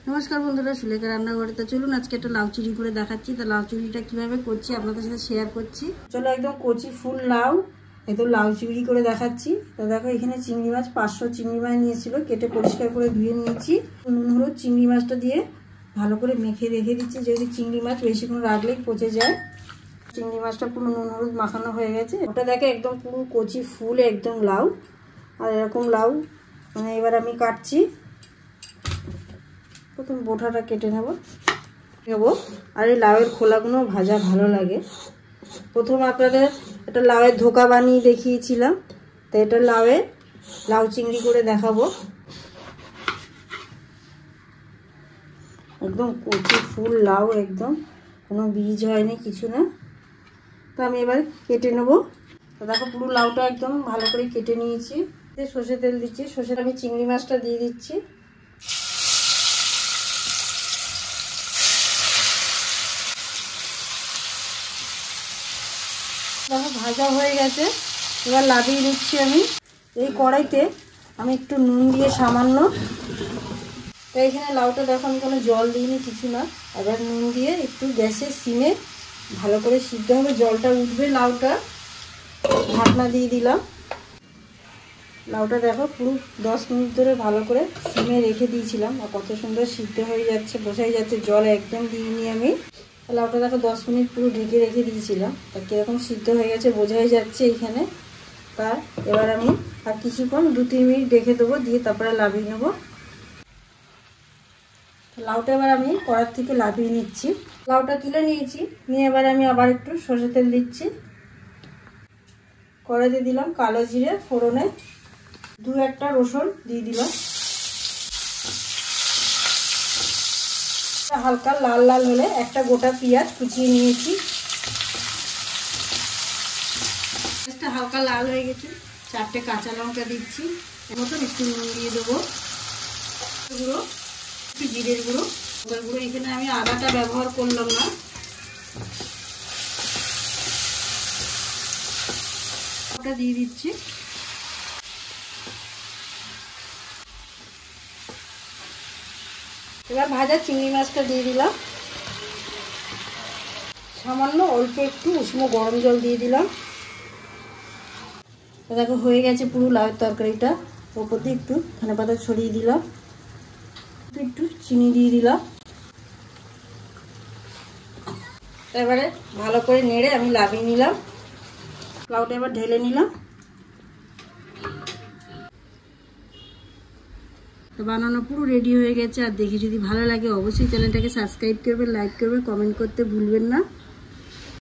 নমস্কার বন্ধুরা, সুলেখা রান্নাঘরে। তো চলুন আজকে একটা লাউ চিংড়ি করে দেখাচ্ছি। তো লাউ চিংড়িটা কীভাবে করছি আপনাদের সাথে শেয়ার করছি। চলো, একদম কচি ফুল লাউ, একদম লাউ চিংড়ি করে দেখাচ্ছি। তো দেখো, এখানে চিংড়ি মাছ 500 চিংড়ি মাছ নিয়েছিল, কেটে পরিষ্কার করে ধুয়ে নিয়েছি। নুন হলুদ চিংড়ি মাছটা দিয়ে ভালো করে মেখে রেখে দিচ্ছি, যদি চিংড়ি মাছ বেশিক্ষণ রাখলেই পচে যায়। চিংড়ি মাছটা পুরো নুন হলুদ মাখানো হয়ে গেছে। ওটা দেখে একদম পুরো কচি ফুল একদম লাউ। আর এরকম লাউ এবার আমি কাটছি। প্রথম বোঁটাটা কেটে নেব। আর এই লাউয়ের খোলাগুলো ভাজা ভালো লাগে। প্রথম আপনাদের একটা লাউয়ের ধোকা বানিয়ে দেখিয়েছিলাম, তো এটা লাউ চিংড়ি করে দেখাবো। একদম কচি ফুল লাউ, একদম কোনো বীজ হয়নি, কিছু না। তো আমি এবার কেটে নেব। তো দেখো, পুরো লাউটা একদম ভালো করে কেটে নিয়েছি। সর্ষে তেল দিচ্ছি। সর্ষেটা আমি চিংড়ি মাছটা দিয়ে দিচ্ছি। দেখো, ভাজা হয়ে গেছে। এবার লাভিয়ে নিচ্ছি আমি। এই কড়াইতে আমি একটু নুন দিয়ে সামান্য, তো এখানে লাউটা দেখো আমি কোনো জল দিইনি, কিছু না। এবার নুন দিয়ে একটু গ্যাসের সিমে ভালো করে সিদ্ধ হবে, জলটা উঠবে। লাউটা ঢাকনা দিয়ে দিলাম। লাউটা দেখো পুরো 10 মিনিট ধরে ভালো করে সিমে রেখে দিয়েছিলাম, আর কত সুন্দর সিদ্ধ হয়ে যাচ্ছে, বোঝাই যাচ্ছে। জল একদম দিইনি আমি। লাউটা দেখো 10 মিনিট পুরো ঢেকে রেখে দিয়েছিলাম, তা কীরকম সিদ্ধ হয়ে গেছে বোঝাই যাচ্ছে এইখানে। তা এবার আমি আর কিছুক্ষণ 2-3 মিনিট রেখে দেবো, দিয়ে তারপরে লাভিয়ে নেবো। লাউটা এবার আমি কড়ার থেকে লাভিয়ে নিচ্ছি। লাউটা তুলে নিয়েছি, নিয়ে এবার আমি আবার একটু সরষের তেল দিচ্ছি। কড়াইতে দিলাম কালো জিরে ফোড়নে, 2-1টা রসুন দিয়ে দিলাম। হালকা লাল লাল হলে একটা গোটা পেঁয়াজ কুচিয়ে নিয়েছি। পেঁয়াজটা হালকা লাল হয়ে গেছে, 4টে কাঁচা লঙ্কা দিচ্ছি। এর মতন একটু নুন দিয়ে দেবো, গুঁড়ো, একটু জিরের গুঁড়ো, গুঁড়ো। এখানে আমি আদাটা ব্যবহার করলাম না। ওটা দিয়ে দিচ্ছি। এবার ভাজা চিংড়ি মাছটা দিয়ে দিলাম। সামান্য অল্প একটু উষ্ণ গরম জল দিয়ে দিলাম। দেখো হয়ে গেছে পুরো লাউয়ের তরকারিটা। ওপর দিয়ে একটু ধনেপাতা ছড়িয়ে দিলাম, একটু চিনি দিয়ে দিলাম। এবারে ভালো করে নেড়ে আমি লাভিয়ে নিলাম। লাউটা এবার ঢেলে নিলাম। তো বানানো পুরো রেডি হয়ে গেছে। আর দেখে যদি ভালো লাগে অবশ্যই চ্যানেলটাকে সাবস্ক্রাইব করবে, লাইক করবে, কমেন্ট করতে ভুলবেন না।